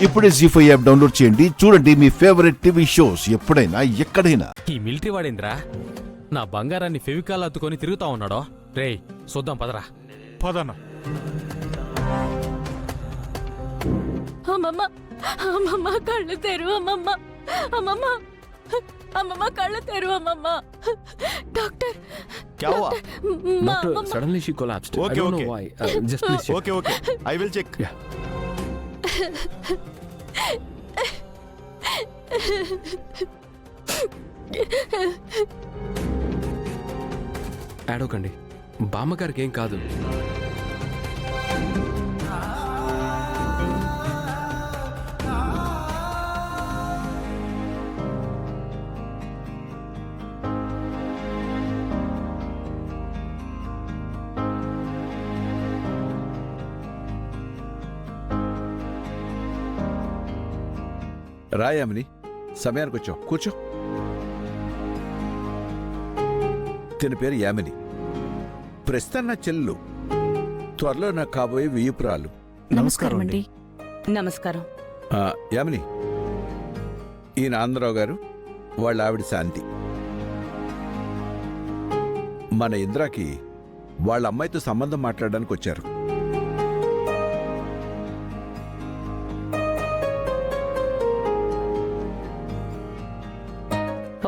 ఇప్పుడే జీ5 app download చేయండి. చూడండి మీ ఫేవరెట్ టీవీ షోస్ ఎప్పుడైనా ఎక్కడైనా. ఈ మిలిటరీ వాడేంద్రా నా బంగారాన్ని ఫెవికాల్ అత్తుకొని తిరుగుతా ఉన్నాడో. రేయ్ చూద్దాం పదరా. పదన్నా. అమ్మమ్మ అమ్మమ్మ కళ్ళు తెరువు అమ్మమ్మ. అమ్మమ్మ అమ్మమ్మ కళ్ళు తెరువు అమ్మమ్మ. డాక్టర్ మా అమ్మమ్మ Suddenly she collapsed. I Okay, don't know okay. why. Just please check. Okay I will check. Yeah. ఏడవకండి, బామ్మగారికి ఏం కాదు. రాయామిని సమయానికి వచ్చావు, కూర్చో. తిన పేరు యామిని, ప్రస్తుతం నా చెల్లు, త్వరలో నా కాబోయే వియ్యపురాలు. నమస్కారం అండి. నమస్కారం. యామిని, ఈయన ఆంధ్రరావు గారు, వాళ్ళ ఆవిడ శాంతి. మన ఇంద్రాకి వాళ్ళ అమ్మాయితో సంబంధం మాట్లాడడానికి వచ్చారు.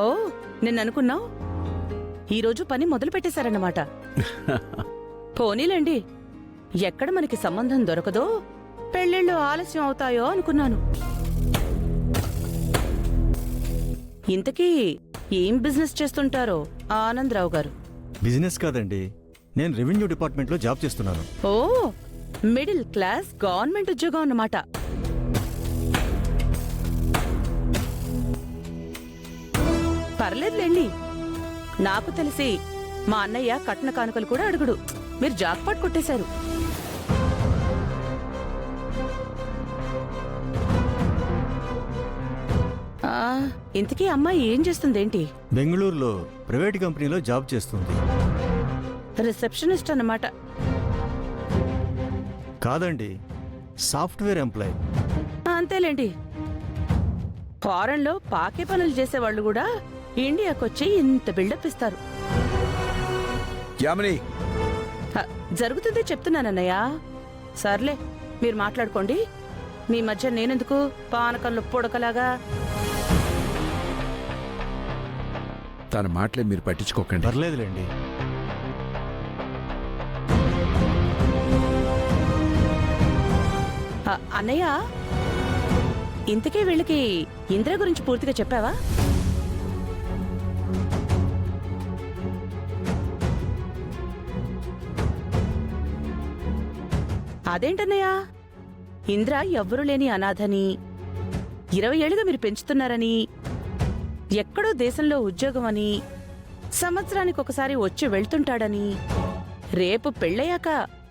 ఓ నిన్న అనుకున్నావు ఈరోజు పని మొదలు పెట్టేశారన్నమాట. పోనీలేండి, ఎక్కడ మనకి సంబంధం దొరకదో పెళ్ళిళ్ళు ఆలస్యం అవుతాయో అనుకున్నాను. ఇంతకీ ఏం బిజినెస్ చేస్తుంటారో ఆనందరావు గారు? బిజినెస్ కాదండి, నేను రెవెన్యూ డిపార్ట్మెంట్లో జాబ్ చేస్తున్నాను. ఓ మిడిల్ క్లాస్ గవర్నమెంట్ ఉద్యోగం అన్నమాట. పర్లేదులేండి, నాకు తెలిసి మా అన్నయ్య కట్న కానుకలు కూడా అడుగుడు. మీరు జాక్పాట్ కొట్టేశారు. ఇంతకీ అమ్మాయి ఏం చేస్తుందేంటి? బెంగళూరులో ప్రైవేట్ కంపెనీలో జాబ్ చేస్తుంది. రిసెప్షనిస్ట్ అన్నమాట. కాదండి, సాఫ్ట్వేర్ ఎంప్లాయ్. అంతేలేండి, ఫారెన్లో పాకే పనులు చేసేవాళ్ళు కూడా ఇండియాకొచ్చి ఇంత బిల్డప్ ఇస్తారు. యామిని, జరుగుతుందే చెప్తున్నానన్నయ్య. సర్లే, మీరు మాట్లాడుకోండి. మీ మధ్య నేనెందుకు పానకంలో పొడకలాగా? తన మాటలే మీరు పట్టించుకోకండి. పర్లేదులేండి. అన్నయ్య, ఇంతకీ వీళ్ళకి ఇంద్ర గురించి పూర్తిగా చెప్పావా? అదేంటన్నయ్య, ఇంద్ర ఎవ్వరూ లేని అనాథని, 20 ఏళ్లుగా మీరు పెంచుతున్నారని, ఎక్కడో దేశంలో ఉద్యోగం అని, సంవత్సరానికి ఒకసారి వచ్చి వెళ్తుంటాడని, రేపు పెళ్ళయ్యాక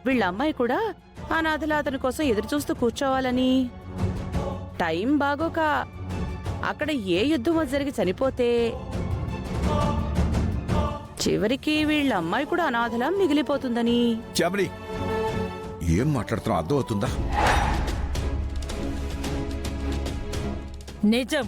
వీళ్ళ అమ్మాయి కూడా అనాథల అతని కోసం ఎదురుచూస్తూ కూర్చోవాలని, టైం బాగోక అక్కడ ఏ యుద్ధమో జరిగి చనిపోతే చివరికి వీళ్ళ అమ్మాయి కూడా అనాథలా మిగిలిపోతుందని. యామిని, ఏం మాట్లాడుతున్నావు అర్థం అవుతుందా? నిజం.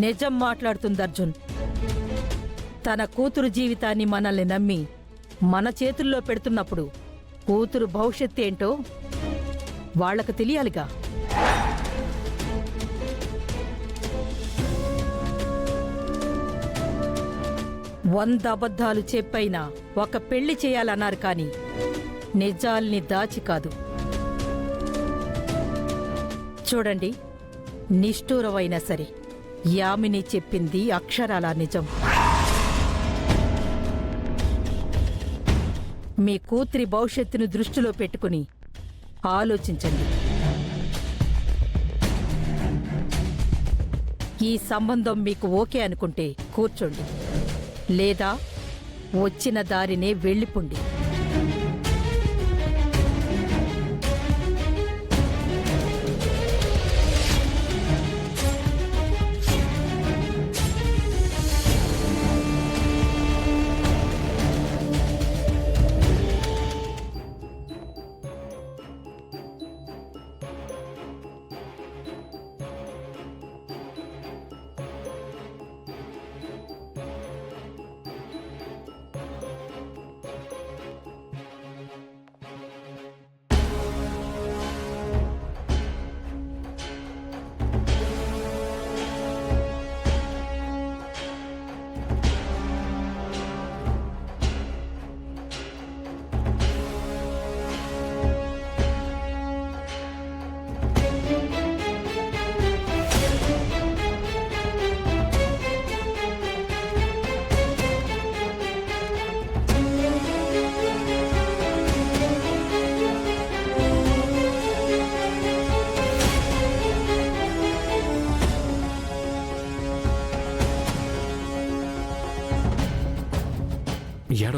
నిజం మాట్లాడుతుంది అర్జున్. తన కూతురు జీవితాన్ని మనల్ని నమ్మి మన చేతుల్లో పెడుతున్నప్పుడు కూతురు భవిష్యత్తు ఏంటో వాళ్లకు తెలియాలిగా. వంద అబద్ధాలు చెప్పైనా ఒక పెళ్లి చేయాలన్నారు కాని నిజాల్ని దాచి కాదు. చూడండి, నిష్ఠూరమైనా సరే యామిని చెప్పింది అక్షరాల నిజం. మీ కూతురి భవిష్యత్తును దృష్టిలో పెట్టుకుని ఆలోచించండి. ఈ సంబంధం మీకు ఓకే అనుకుంటే కూర్చోండి, లేదా వచ్చిన దారినే వెళ్ళిపోండి.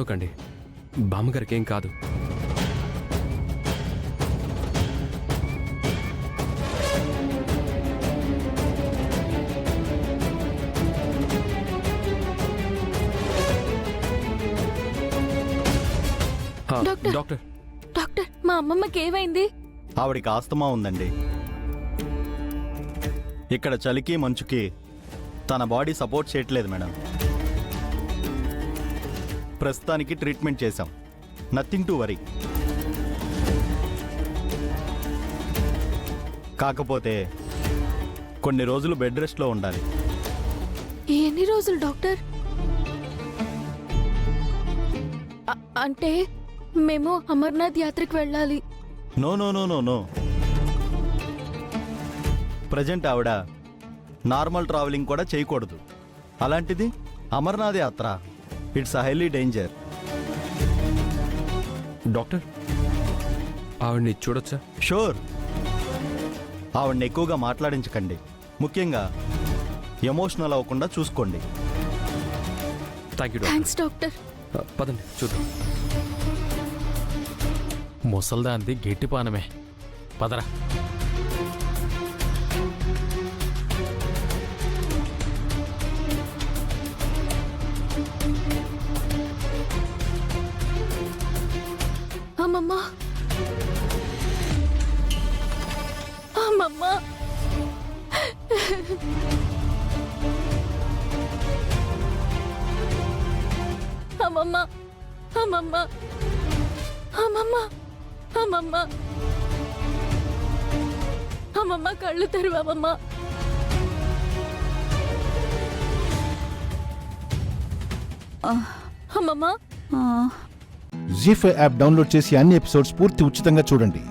ఏడవకండి, బామ్మగారికి ఏం కాదు. డాక్టర్. డాక్టర్, డాక్టర్, మా అమ్మమ్మకి ఏమైంది? ఆవిడికి ఆస్తమా ఉందండి. ఇక్కడ చలికి మంచుకి తన బాడీ సపోర్ట్ చేయట్లేదు మేడం. ప్రస్తుతానికి ట్రీట్మెంట్ చేశాం, నథింగ్ టు వరీ. కాకపోతే కొన్ని రోజులు బెడ్ రెస్ట్లో ఉండాలి. ఎన్ని రోజులు డాక్టర్? అంటే మేము అమర్నాథ్ యాత్రకు వెళ్ళాలి. No no no no no. Present ఆవిడ నార్మల్ ట్రావెలింగ్ కూడా చేయకూడదు. అలాంటిది అమర్నాథ్ యాత్ర, ఇట్స్ హైలీ డేంజర్. డాక్టర్ ఆవిడ్ని చూడొచ్చా? షూర్. ఆవిడని ఎక్కువగా మాట్లాడించకండి, ముఖ్యంగా ఎమోషనల్ అవ్వకుండా చూసుకోండి. Thank you doctor. Thanks doctor. పదండి చూద్దాం. ముసల్దాంది గట్టిపానమే. పదరా. అమ్మమ్మ, అమ్మమ్మ, అమ్మమ్మ, అమ్మమ్మ, అమ్మమ్మ, అమ్మమ్మ, అమ్మమ్మ, కళ్ళు తెరువు అమ్మమ్మ. అమ్మమ్మ. జీ5 యాప్ డౌన్లోడ్ చేసి అన్ని ఎపిసోడ్స్ పూర్తి ఉచితంగా చూడండి.